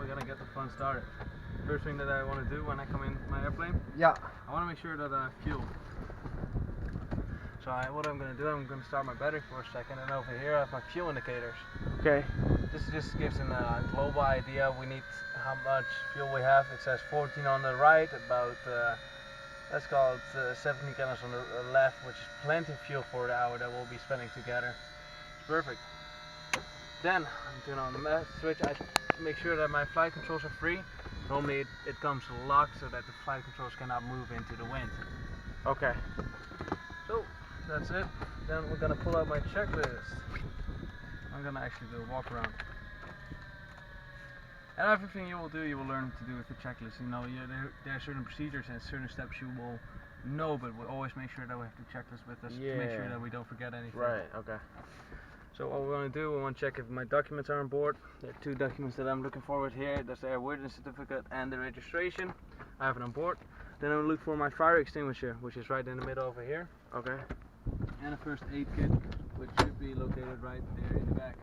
we're gonna get the fun started. First thing that I want to do when I come in my airplane, Yeah. I want to make sure that I have fuel. So what I'm gonna do, I'm gonna start my battery for a second, and over here I have my fuel indicators. Okay. This just gives a global idea. We need how much fuel we have. It says 14 on the right, about let's call it 17 gallons on the left, which is plenty of fuel for the hour that we'll be spending together. It's perfect. Then I'm turning on the switch. I make sure that my flight controls are free. Normally it comes locked so that the flight controls cannot move into the wind. Okay. So that's it. Then we're gonna pull out my checklist. I'm gonna actually do a walk around. And everything you will do, you will learn to do with the checklist. You know, there are certain procedures and certain steps you will know, but we always make sure that we have the checklist with us to make sure that we don't forget anything. Right. Okay. So what we're going to do, we want to check if my documents are on board. There are two documents that I'm looking for with here. That's the airworthiness certificate and the registration. I have it on board. Then I'm going to look for my fire extinguisher, which is right in the middle over here. Okay. And a first aid kit, which should be located right there in the back.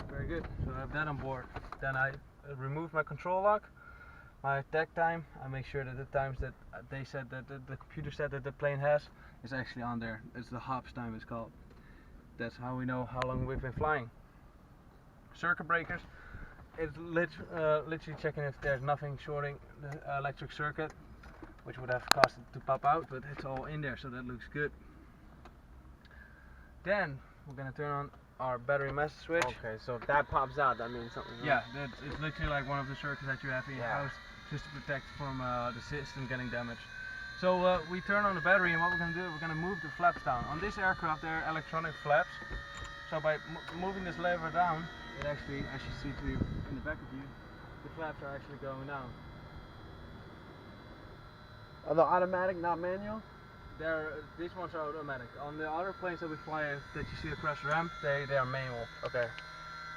Very good. So I have that on board. Then I remove my control lock, my tech time. I make sure that the times that they said that the computer said that the plane has is actually on there. It's the hops time, it's called. That's how we know how long we've been flying. Circuit breakers. It's literally checking if there's nothing shorting the electric circuit, which would have caused it to pop out, but it's all in there, so that looks good. Then we're gonna turn on our battery master switch. Okay, so if that pops out, that means something. Yeah, it's literally like one of the circuits that you have in your house, just to protect from the system getting damaged. So we turn on the battery, and what we're going to do, we're going to move the flaps down. On this aircraft there are electronic flaps, so by moving this lever down, it actually, as you see in the back of you, the flaps are actually going down. Are they automatic, not manual? These ones are automatic. On the other planes that we fly that you see across the ramp, they are manual. Okay.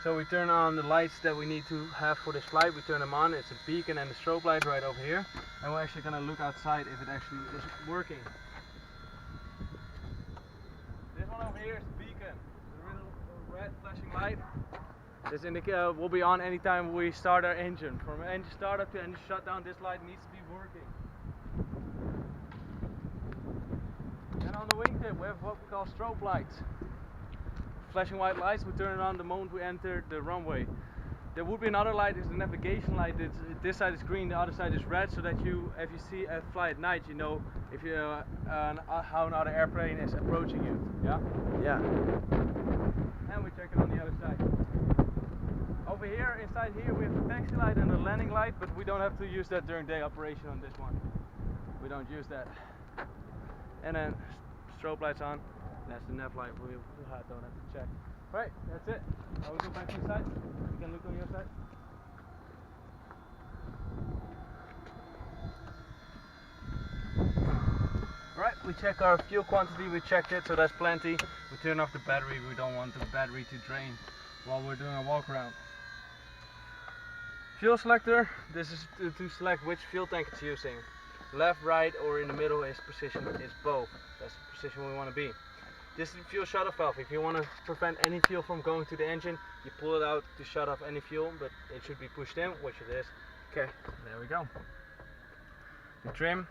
So we turn on the lights that we need to have for this flight. We turn them on. It's a beacon and a strobe light right over here. And we're actually going to look outside if it actually is working. This one over here is the beacon. The little red flashing light. This indicator will be on anytime we start our engine. From engine startup to engine shutdown, this light needs to be working. And on the wingtip we have what we call strobe lights. Flashing white lights, we turn it on the moment we enter the runway. There would be another light, it's the navigation light. This side is green, the other side is red, so that if you see a fly at night, you know if you how another airplane is approaching you. Yeah? Yeah. And we check it on the other side. Over here, inside here, we have the taxi light and the landing light, but we don't have to use that during day operation on this one. We don't use that. And then strobe lights on. That's the nav light we don't have to check. Right, that's it. I will go back inside. You can look on your side. Alright, we check our fuel quantity, we checked it, so that's plenty. We turn off the battery, we don't want the battery to drain while we're doing a walk around. Fuel selector, this is to select which fuel tank it's using. Left, right, or in the middle is position, is both. That's the position we want to be. This is the fuel shut-off valve. If you want to prevent any fuel from going to the engine, you pull it out to shut off any fuel, but it should be pushed in, which it is. Okay, there we go. The trim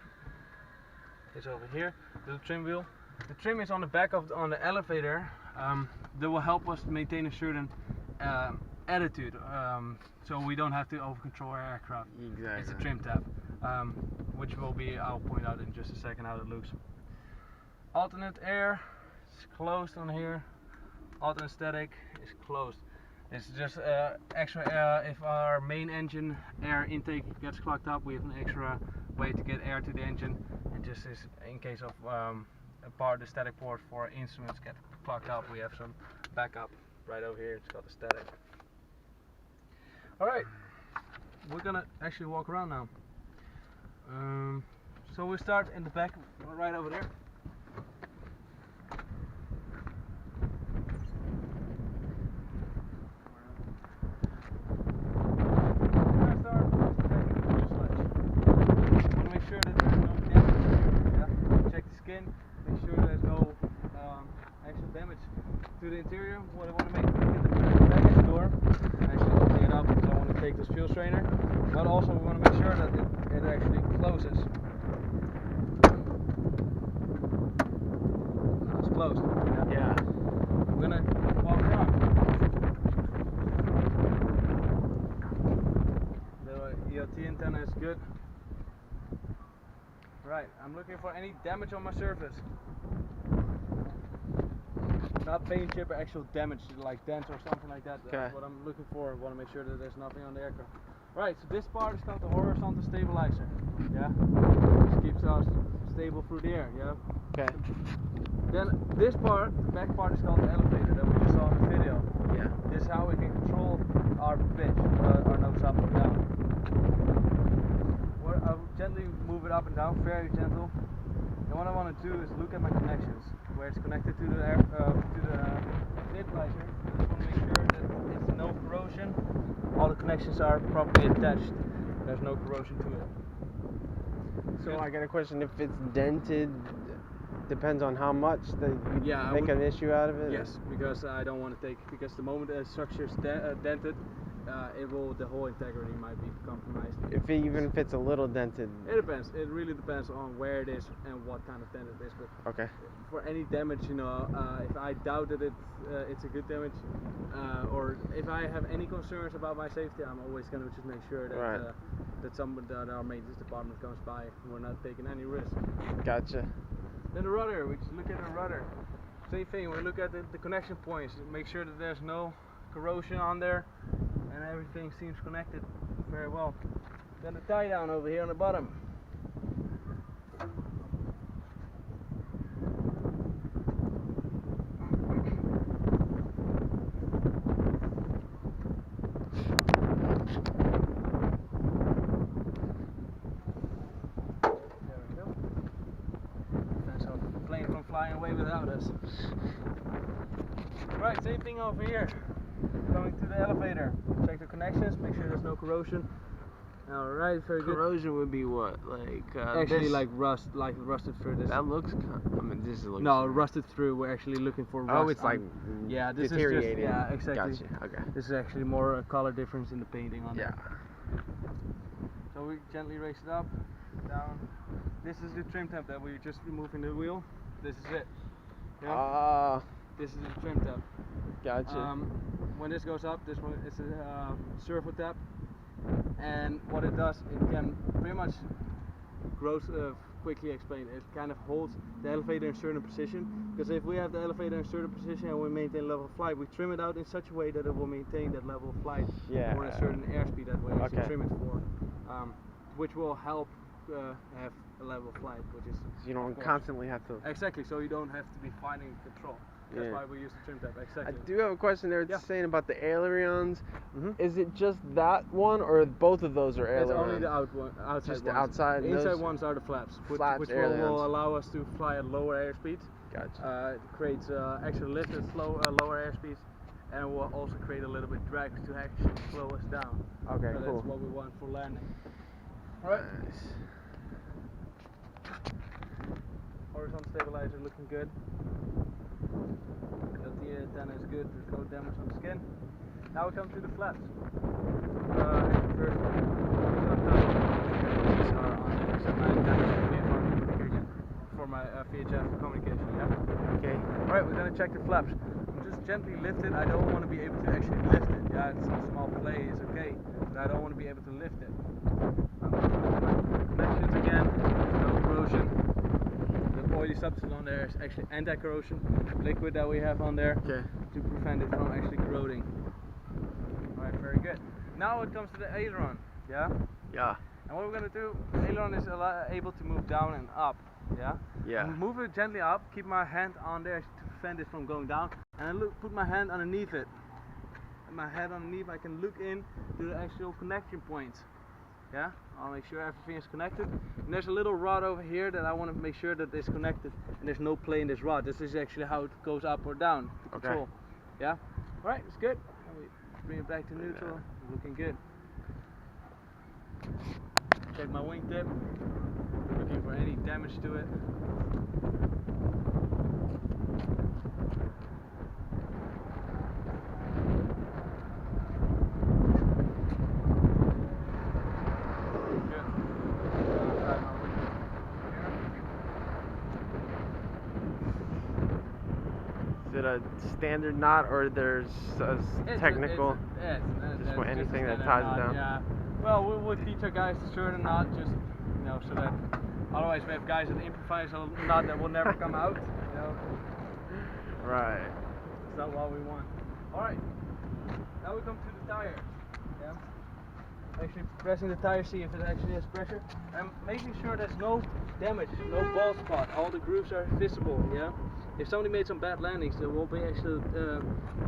is over here, the trim wheel. The trim is on the back of on the elevator. That will help us maintain a certain attitude, so we don't have to over-control our aircraft. Exactly. It's a trim tab, which will be, I'll point out in just a second how it looks. Alternate air is closed on here. Alternate static is closed. It's just extra air. If our main engine air intake gets clogged up, we have an extra way to get air to the engine. And just is in case of the static port for our instruments get clogged up, we have some backup right over here. It's called the static. Alright, we're gonna actually walk around now. So we start in the back, right over there. Make sure there's no extra damage to the interior. What I want to make is the baggage door actually open it it up because I want to take this fuel strainer, but also we want to make sure that it actually closes. Now it's closed. Yeah. I'm gonna walk around. The EOT antenna is good. Right, I'm looking for any damage on my surface. Not paint chip or actual damage, like dents or something like that. Okay. That's what I'm looking for. I want to make sure that there's nothing on the aircraft. Right, so this part is called the horizontal stabilizer. Yeah, this keeps us stable through the air. Yeah. Okay. Then this part, the back part, is called the elevator that we just saw in the video. Yeah. This is how we can control our pitch, our nose up or down. I'll gently move it up and down, very gentle. And what I want to do is look at my connections, where it's connected to the stabilizer. I just want to make sure that it's no corrosion. All the connections are properly attached. There's no corrosion to it. So I got a question. If it's dented, depends on how much you make an issue out of it. Yes, because I don't want to take, because the moment a structure is dented, the whole integrity might be compromised. Even if it's a little dented. It depends. It really depends on where it is and what kind of dent it is. But okay. For any damage, if I doubt that it's a good damage, or if I have any concerns about my safety, I'm always going to just make sure that that our maintenance department comes by. We're not taking any risk. Gotcha. Then the rudder. We just look at the rudder. Same thing. We look at the connection points. Make sure that there's no corrosion on there. And everything seems connected very well. Then the tie down over here on the bottom. There we go. Prevents our plane from flying away without us. Right, same thing over here. Going to the elevator. Check the connections, make sure there's no corrosion. Alright, very good. Corrosion would be what? Like actually like rusted through this. That looks this looks No, rusted through. We're actually looking for rust. Oh, it's like this deteriorating. Is just, yeah, exactly. Gotcha. Okay. This is actually more a color difference in the painting on there. So we gently raise it up, down. This is the trim tab that we're just removing the wheel. This is it. Yeah? This is the trim tab. Gotcha. When this goes up, this one is a servo tab, and what it does, it can pretty much quickly explain. It kind of holds the elevator in a certain position, because if we have the elevator in a certain position and we maintain level of flight, we trim it out in such a way that it will maintain that level of flight or a certain airspeed that we actually trim it for, which will help have a level of flight, which is so you don't constantly have to. Exactly, so you don't have to be finding control. That's why we use the trim tab. Exactly. I do have a question there. It's saying about the ailerons. Is it just that one, or both of those are ailerons? It's only the outside just ones. The outside. The inside ones are the flaps, which will allow us to fly at lower airspeeds. Gotcha. It creates extra lift at lower airspeeds, and will also create a little bit drag to actually slow us down. Okay, so cool. That's what we want for landing. Alright. Nice. Horizontal stabilizer looking good. The antenna is good, there's no damage on the skin. Now we come to the flaps. First, these are on there, so my antennas for my VHF communication, yeah? Okay. Alright, we're going to check the flaps. Just gently lift it. I don't want to be able to actually lift it. Yeah, it's a small play, it's okay, but I don't want to be able to lift it. Connections again, no corrosion. The oily substance on there is actually anti-corrosion liquid that we have on there to prevent it from actually corroding. Alright, very good. Now it comes to the aileron, yeah? Yeah. And what we're going to do, the aileron is able to move down and up, yeah? Yeah. Move it gently up, keep my hand on there to prevent it from going down, and I put my hand underneath it. And my head underneath, I can look in to the actual connection points. Yeah, I'll make sure everything is connected. And there's a little rod over here that I want to make sure that it's connected, and there's no play in this rod. This is actually how it goes up or down to control. Yeah, alright, it's good. And we bring it back to neutral. Looking good. Check my wingtip. Looking for any damage to it. a standard knot, or there's a technical? Just anything that ties it down. Yeah. Well, we'll teach our guys to certain knot, just so that otherwise we have guys that improvise a knot that will never come out. Right. That's not what we want. All right. Now we come to the tire. Yeah. Actually pressing the tire, see if it actually has pressure, and making sure there's no damage, no bald spot. All the grooves are visible. Yeah. If somebody made some bad landings, there will be actually the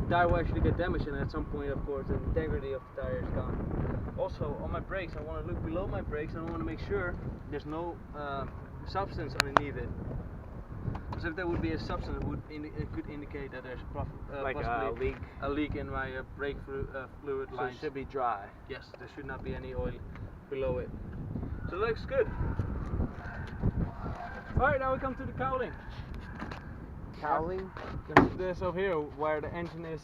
tire will actually get damaged, and at some point, of course, the integrity of the tire is gone. Also, on my brakes, I want to look below my brakes, and I want to make sure there's no substance underneath it. Because if there would be a substance, it could indicate that there's like possibly a leak in my brake fluid so lines. It should be dry. Yes, there should not be any oil below it. So it looks good. Alright, now we come to the cowling. Cowling? This over here where the engine is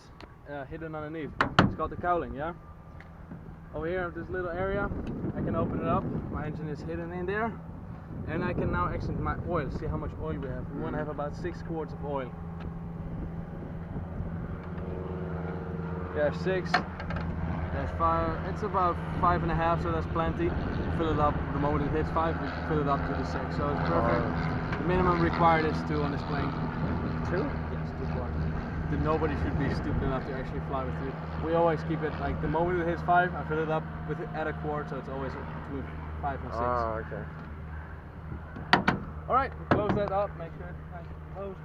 hidden underneath. It's called the cowling, yeah? Over here in this little area, I can open it up. My engine is hidden in there. And I can now accent my oil, see how much oil we have. We want to have about 6 quarts of oil. We have 6. That's 5. It's about 5.5, so that's plenty. Fill it up the moment it hits 5, we fill it up to the 6. So it's perfect. The minimum required is 2 on this plane. 2? Yes, 2 quarts. Nobody should be stupid enough to actually fly with 2. We always keep it like the moment it hits 5, I fill it up with add a quart, so it's always between 5 and 6. Oh, okay. Alright, close that up, make sure it's nice and closed.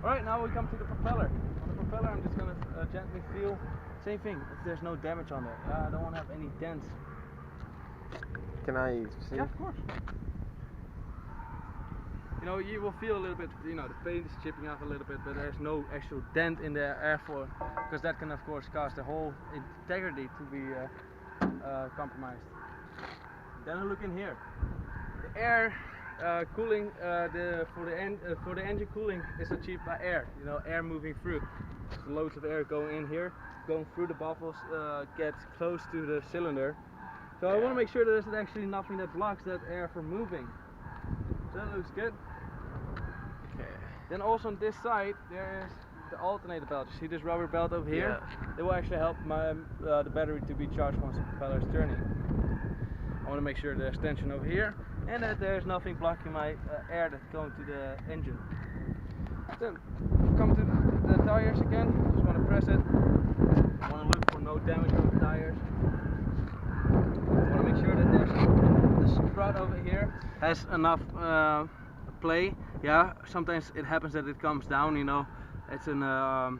Alright, now we come to the propeller. On the propeller I'm just going to gently feel, same thing, if there's no damage on there. I don't want to have any dents. Can I see? Yeah, of course. You will feel a little bit, the paint is chipping off a little bit, but there's no actual dent in the airfoil, because that can of course cause the whole integrity to be compromised. Then I look in here. The air cooling for the engine cooling is achieved by air. Air moving through. There's loads of air going in here, going through the bubbles, gets close to the cylinder. So I want to make sure that there's actually nothing that blocks that air from moving. So that looks good. Okay. Then also on this side there is the alternator belt. You see this rubber belt over here? Yeah. It will actually help my the battery to be charged once the propeller is turning. I want to make sure there's tension over here and that there's nothing blocking my air that's going to the engine. Then come to the tires again. Just want to press it. I want to look for no damage on the tires. I want to make sure that there's the strut over here has enough play. Yeah, sometimes it happens that it comes down. It's an and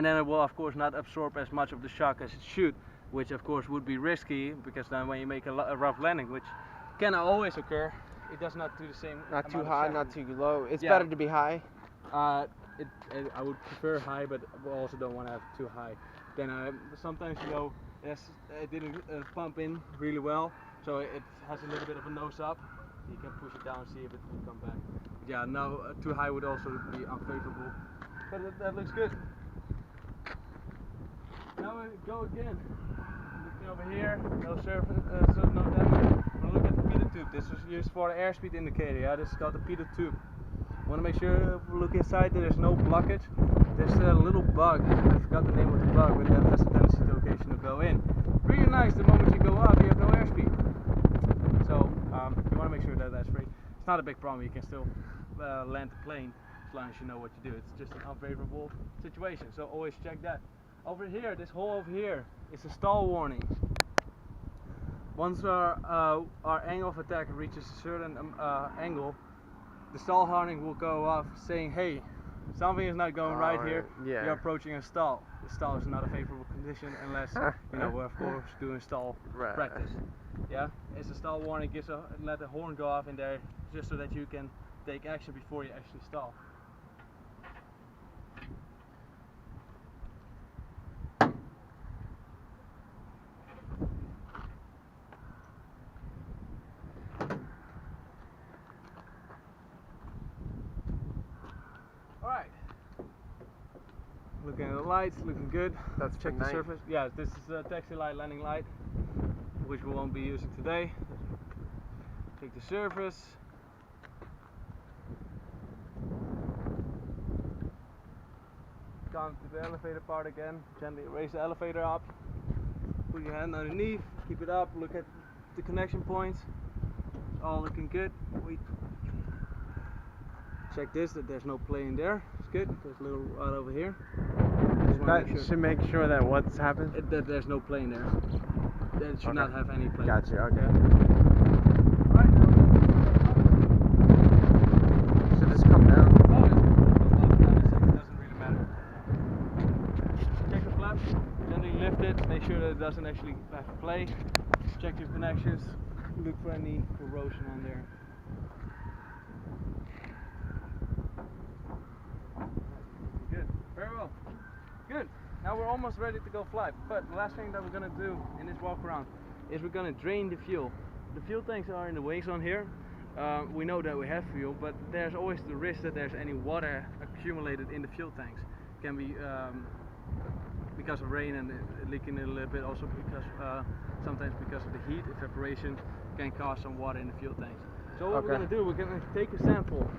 then it will of course not absorb as much of the shock as it should, which of course would be risky, because then when you make a rough landing, which can always occur, it does not do the same. Not too high, not too low. It's Yeah. better to be high. I would prefer high, but we also don't want to have too high. Then sometimes it didn't pump in really well, so it has a little bit of a nose up. You can push it down and see if it will come back. But yeah, no, too high would also be unfavorable. But that looks good. Now we go again. Looking over here, no surface, no damage. We'll look at the pitot tube. This is used for the airspeed indicator. Yeah, this is called the pitot tube. Want to make sure if we look inside that there's no blockage. There's a little bug. I forgot the name of the bug, but that has a tendency to occasionally go in. Really nice. The moment you go up, you have no airspeed. So you want to make sure that that's free. It's not a big problem. You can still land the plane as long as you know what you do. It's just an unfavorable situation. So always check that. Over here, this hole over here is a stall warning. Once our angle of attack reaches a certain angle, the stall warning will go off saying, hey, something is not going right here. Yeah. You're approaching a stall. The stall is not a favorable condition unless we're of course doing stall practice. Yeah, it's a stall warning. Let the horn go off in there just so that you can take action before you actually stall. Alright. Looking at the lights, looking good. That's check the surface. Yeah, this is a taxi light, landing light, which we won't be using today. Check the surface. come to the elevator part again. Gently raise the elevator up. Put your hand underneath, keep it up, look at the connection points. All looking good. Wait. Check this, that there's no play in there. It's good. There's a little rod over here. That should make sure that what's happened? That there's no play in there. That it should not have any play. Gotcha, okay. Right now. Should this come down? Oh, it doesn't really matter. Check the flap, gently lift it, make sure that it doesn't actually have play. Check your connections, look for any corrosion on there. Good, very well. Good, now we're almost ready to go fly, but the last thing that we're going to do in this walk around is we're going to drain the fuel. The fuel tanks are in the wings on here. We know that we have fuel, but there's always the risk that there's any water accumulated in the fuel tanks. It can be because of rain and leaking a little bit, also because sometimes because of the heat, evaporation can cause some water in the fuel tanks. So what we're going to do, we're going to take a sample.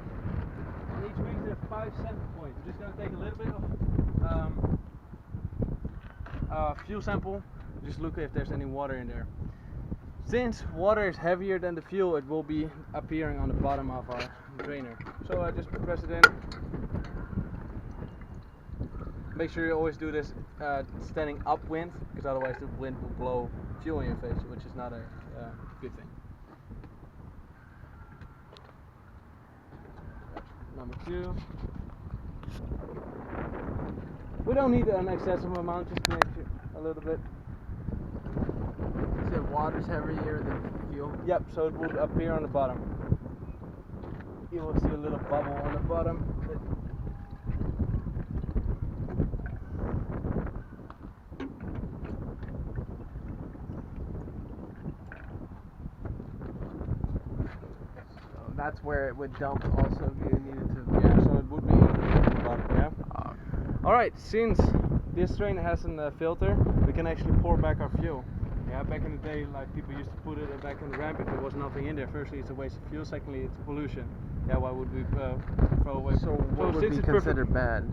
On each wing there are 5 sample points. We're just going to take a little bit of fuel sample, just look if there's any water in there. Since water is heavier than the fuel, it will be appearing on the bottom of our drainer. So I just press it in. Make sure you always do this standing upwind, because otherwise the wind will blow fuel in your face, which is not a good thing. Number 2. We don't need an excessive amount, just to make sure a little bit. You said water's heavier than fuel? Yep, so it will appear on the bottom. You will see a little bubble on the bottom. So that's where it would dump also if you needed to. Yeah, so it would be on the bottom, yeah. Alright, since this train has a filter, we can actually pour back our fuel. Yeah, back in the day, like people used to put it back in the ramp if there was nothing in there. Firstly, it's a waste of fuel. Secondly, it's pollution. Yeah, why would we throw away? So what would be considered bad?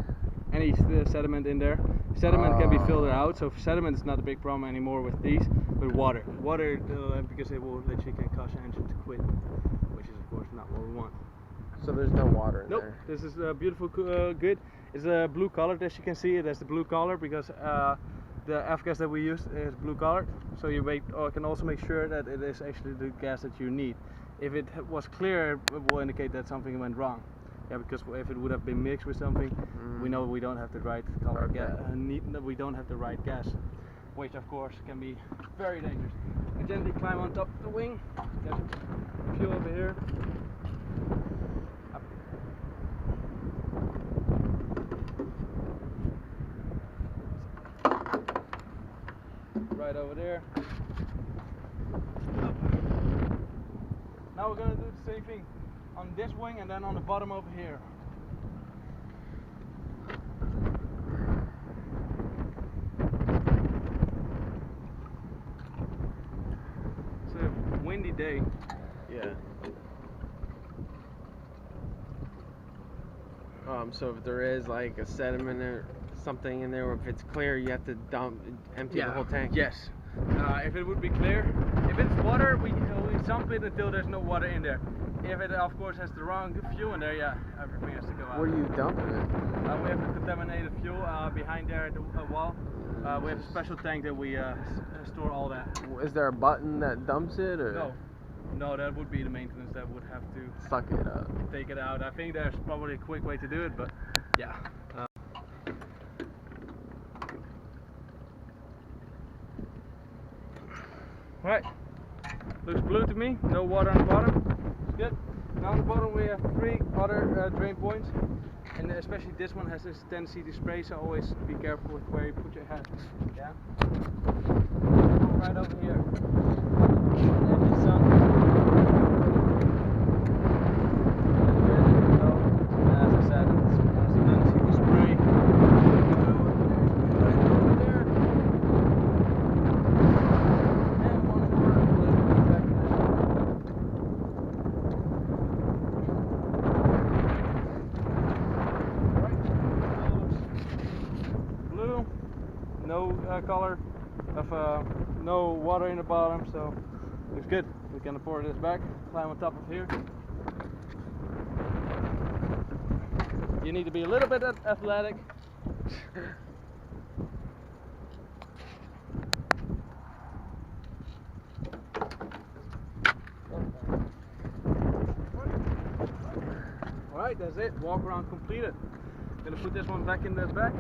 Any sediment in there. Sediment can be filtered out, so sediment is not a big problem anymore with these. But water, because it will literally can cause your engine to quit, which is of course not what we want. So there's no water in there. Nope. This is beautiful, good. It's blue colored, as you can see. It has the blue color because the F-gas that we use is blue colored. So you can also make sure that it is actually the gas that you need. If it was clear, it will indicate that something went wrong. Yeah, because if it would have been mixed with something, we know we don't have the right color gas. We don't have the right gas, which of course can be very dangerous. I gently climb on top of the wing. There's a fuel over here. Right over there. Up. Now we're gonna do the same thing on this wing and then on the bottom over here. It's a windy day. Yeah. So if there is like a sediment or something in there, or if it's clear, you have to empty the whole tank. Yes. If it would be clear, if it's water, we dump it until there's no water in there. If it of course has the wrong fuel in there, yeah, everything has to go out. Where are you dumping it? We have the contaminated fuel behind there at the wall. We have a special tank that we store all that. Is there a button that dumps it, or? No, that would be the maintenance that would have to suck it up, take it out. I think there's probably a quick way to do it, but yeah. Right, looks blue to me, no water on the bottom, it's good. Now on the bottom we have 3 other drain points, and especially this one has this tendency to spray, so always be careful with where you put your hand. Yeah? Right over here. And this sun. As I said, it's a tendency to spray. Right over there. no color of no water in the bottom, so it's good. We can pour this back, climb on top of here. You need to be a little bit athletic. Alright, that's it. Walk around completed. Gonna put this one back in the back.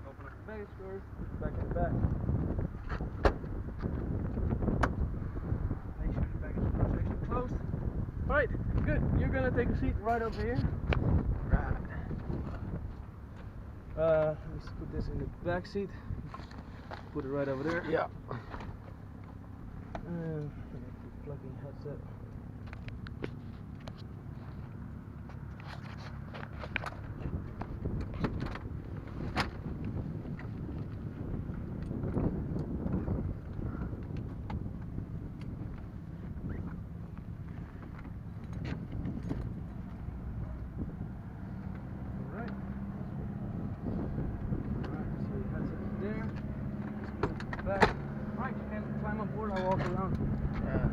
Open up the base first, put it back in the back. Make sure the back is actually closed. Alright, good. You're gonna take a seat right over here. Let's put this in the back seat. Put it right over there. Yeah. And plug in headset. Back. Right, you can climb up board, I'll walk around. Yeah.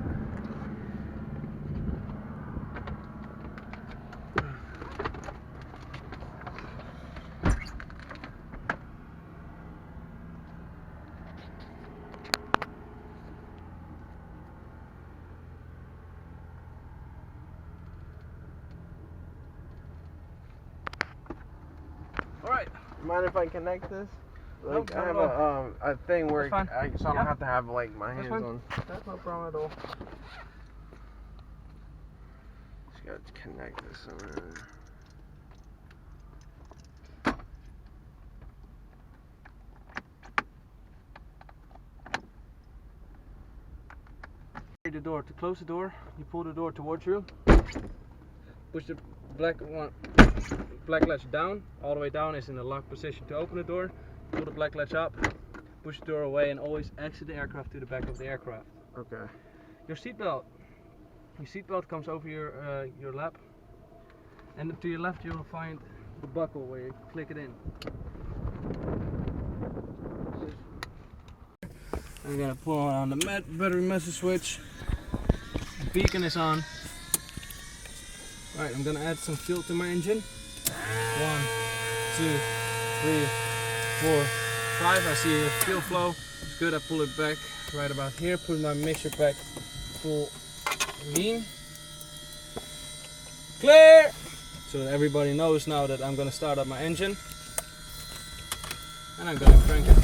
Alright. Mind if I connect this? Like, Nope, I have a thing where so I don't have to have like my hands on. That's no problem at all. Just gotta connect this somewhere. The door. To close the door, you pull the door towards you. Push the black latch down. All the way down is in the lock position. To open the door, pull the black latch up, push the door away, and always exit the aircraft to the back of the aircraft. Okay. Your seatbelt. Your seatbelt comes over your lap, and to your left you will find the buckle where you click it in. I'm gonna pull on the battery message switch. The beacon is on. Alright, I'm gonna add some fuel to my engine. 1, 2, 3, 4, 5. I see a fuel flow. It's good. I pull it back right about here. Put my mixture back full lean. Clear! So that everybody knows now that I'm gonna start up my engine. And I'm gonna crank it.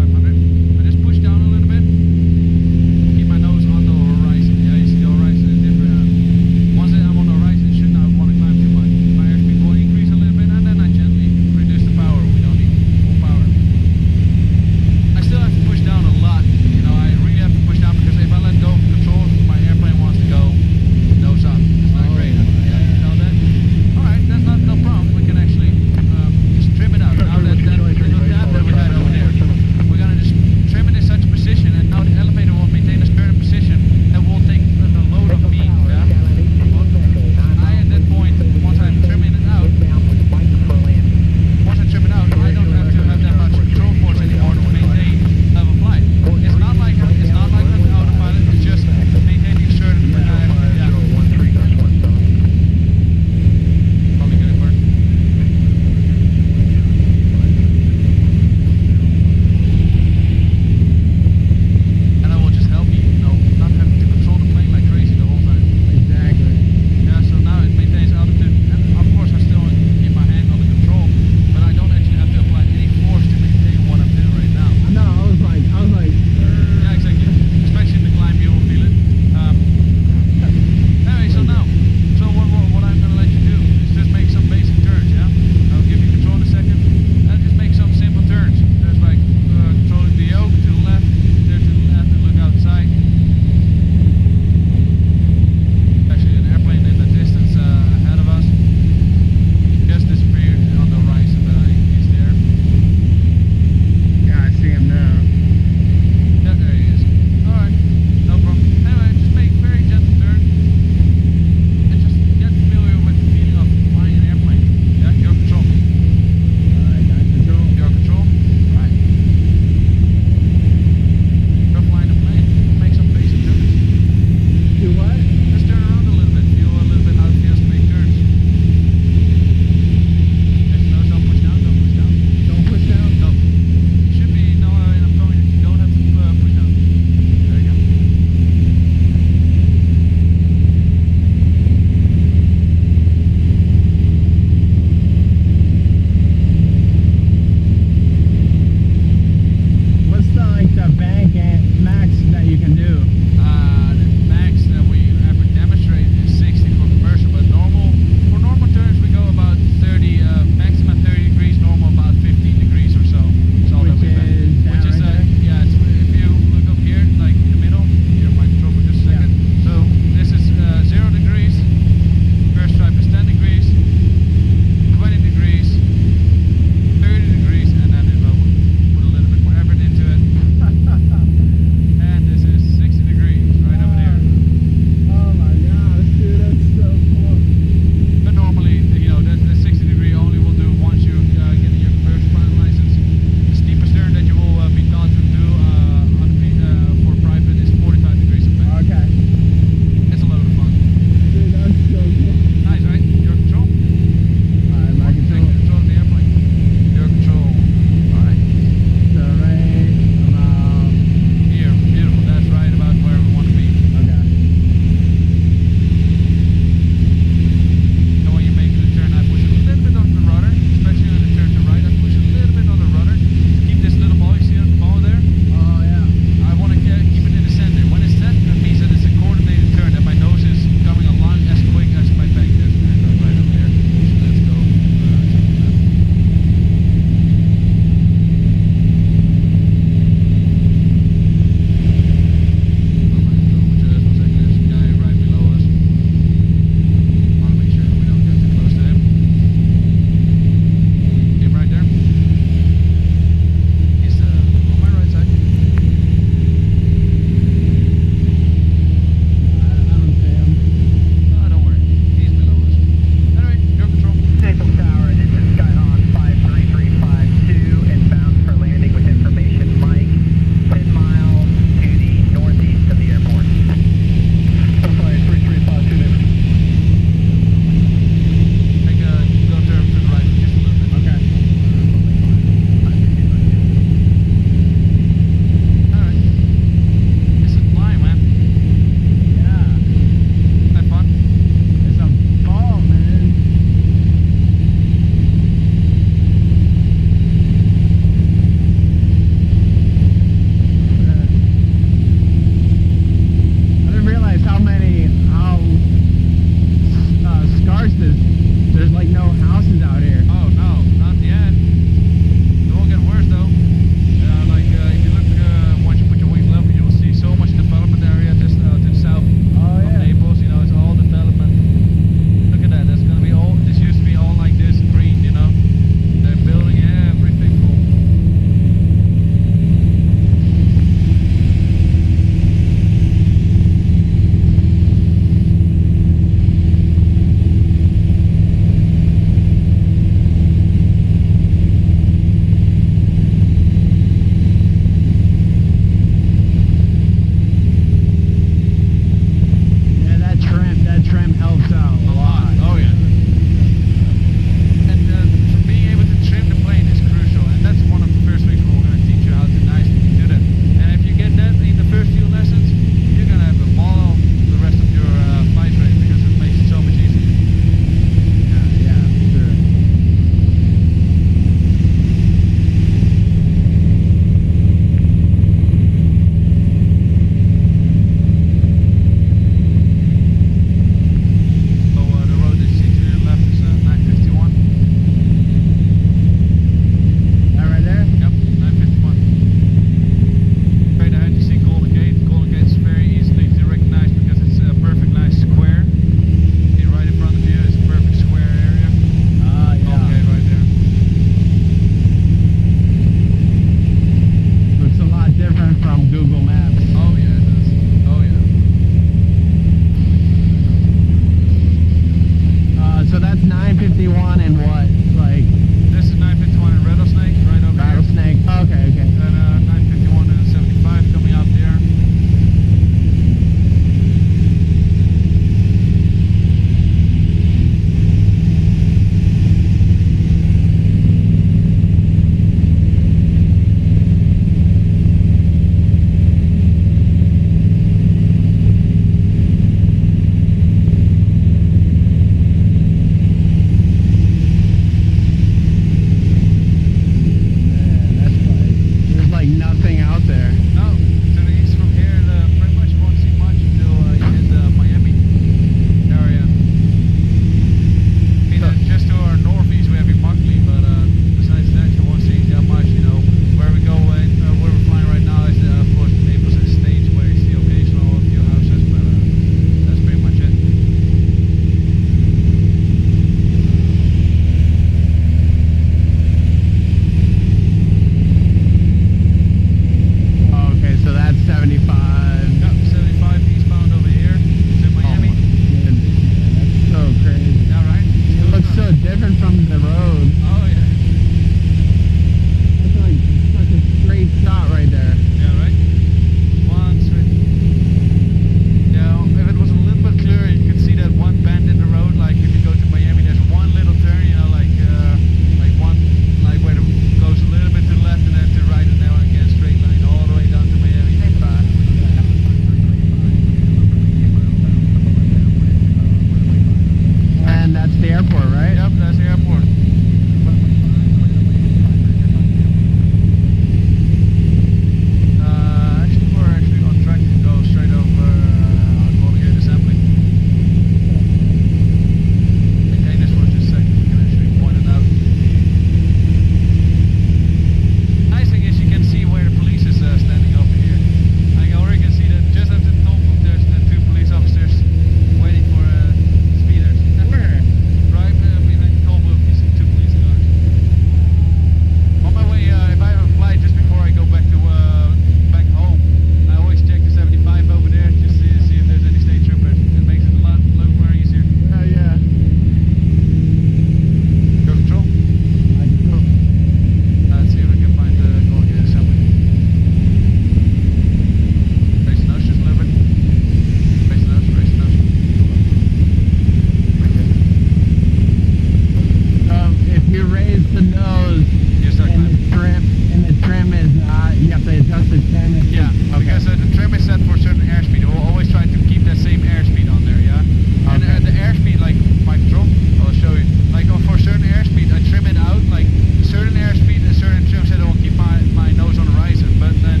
the nose you start and the trim is you have to adjust the trim. Yeah, okay. Because the trim is set for a certain airspeed. We'll always try to keep that same airspeed on there, yeah? And Okay. the airspeed, like my drum, I'll show you. Like for a certain airspeed, I trim it out, like a certain airspeed, a certain trim set, I will keep my nose on the horizon. But then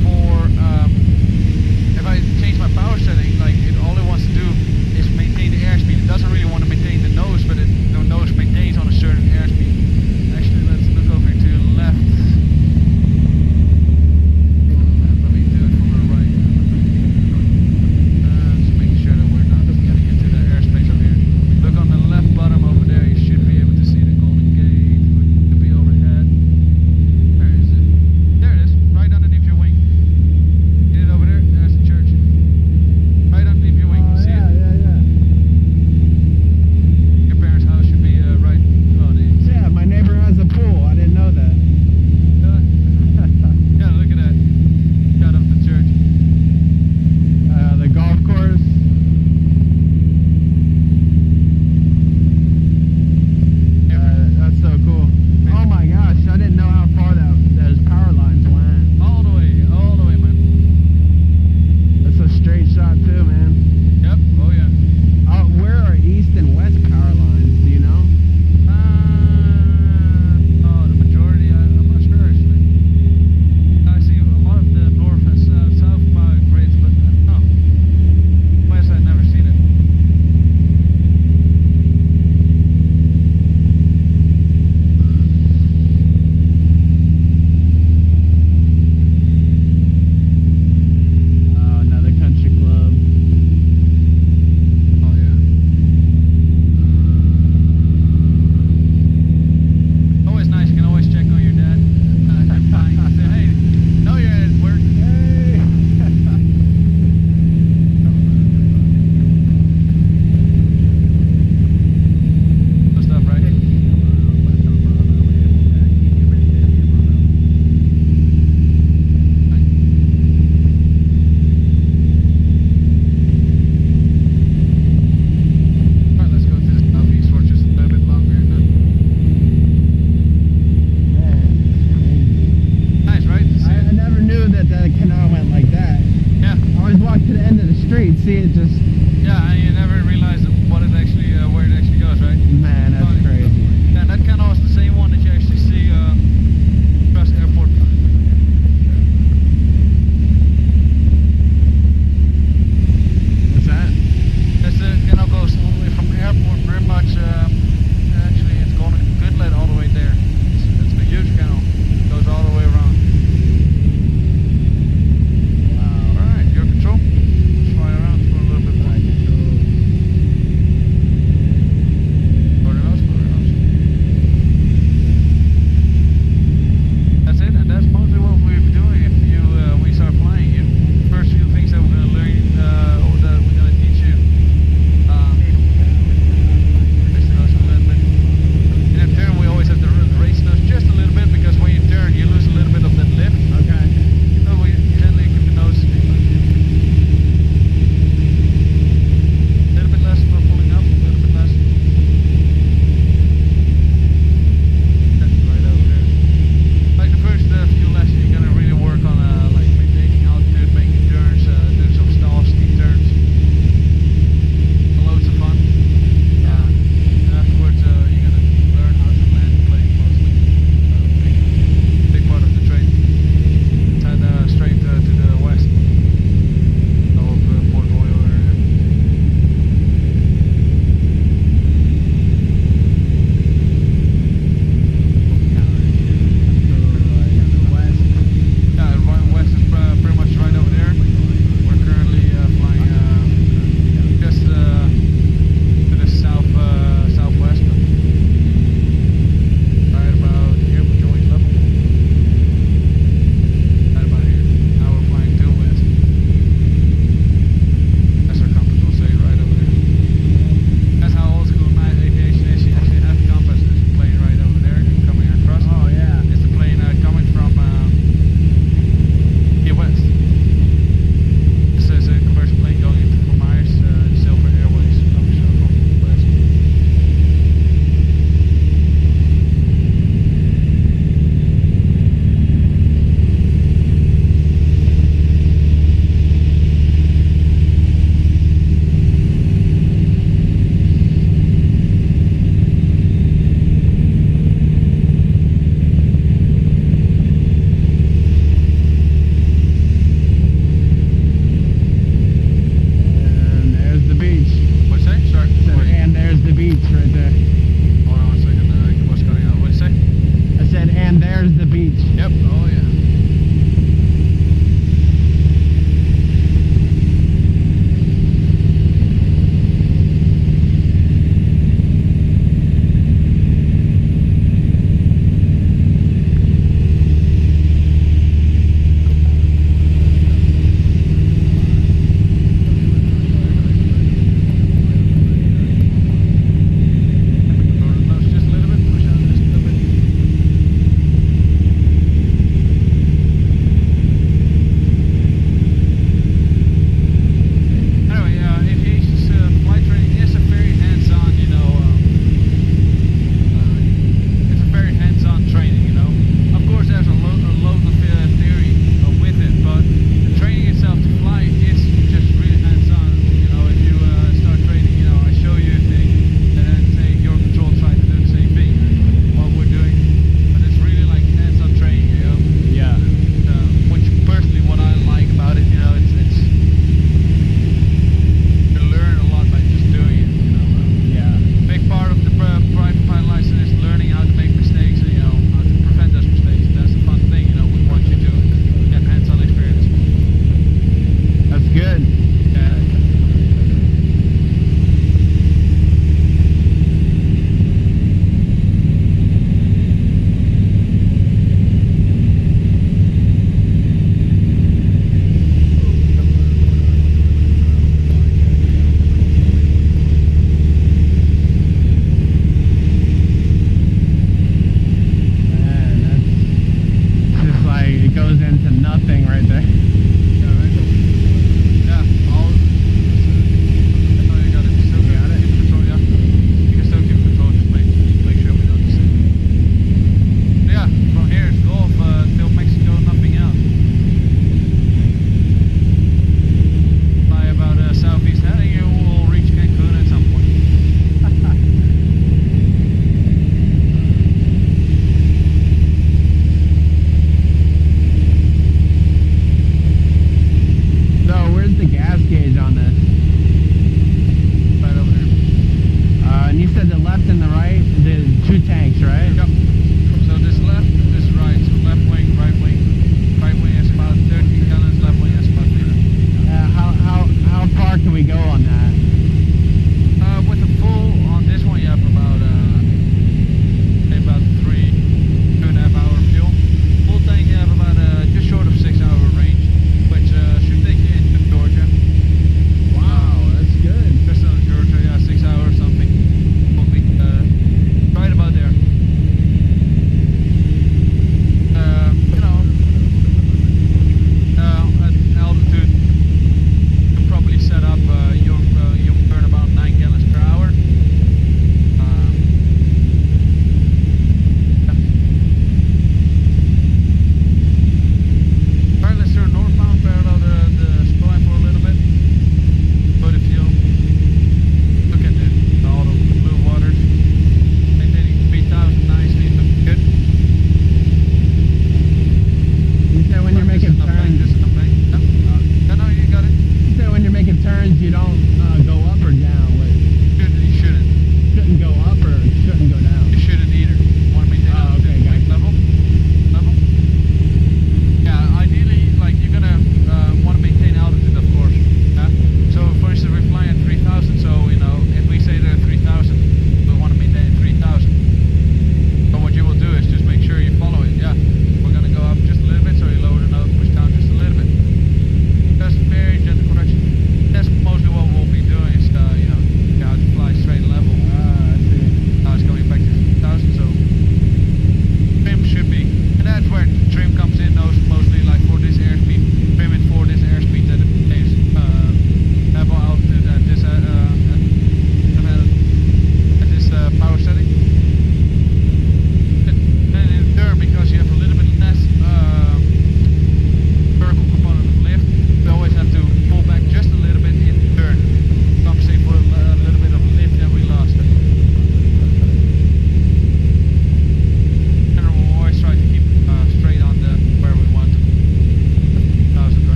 for, if I change my power setting, like all it wants to do is maintain the airspeed. It doesn't really want to maintain the nose, but the nose maintains on a certain airspeed. Actually, let's look over to the left.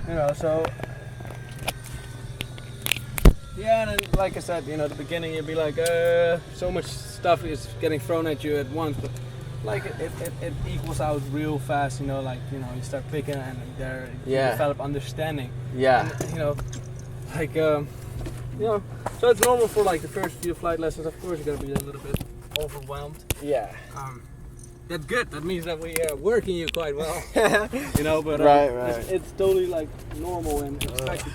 You know, so yeah, and then, like I said, you know, at the beginning you'd be like, so much stuff is getting thrown at you at once, but like it equals out real fast, you know, like, you know, you start picking and there you develop understanding. Yeah. And, you know, like, you know, so it's normal for like the first few flight lessons, of course you're gonna be a little bit overwhelmed. Yeah. That's good, that means that we are working you quite well. You know, but right. it's totally like normal and expected.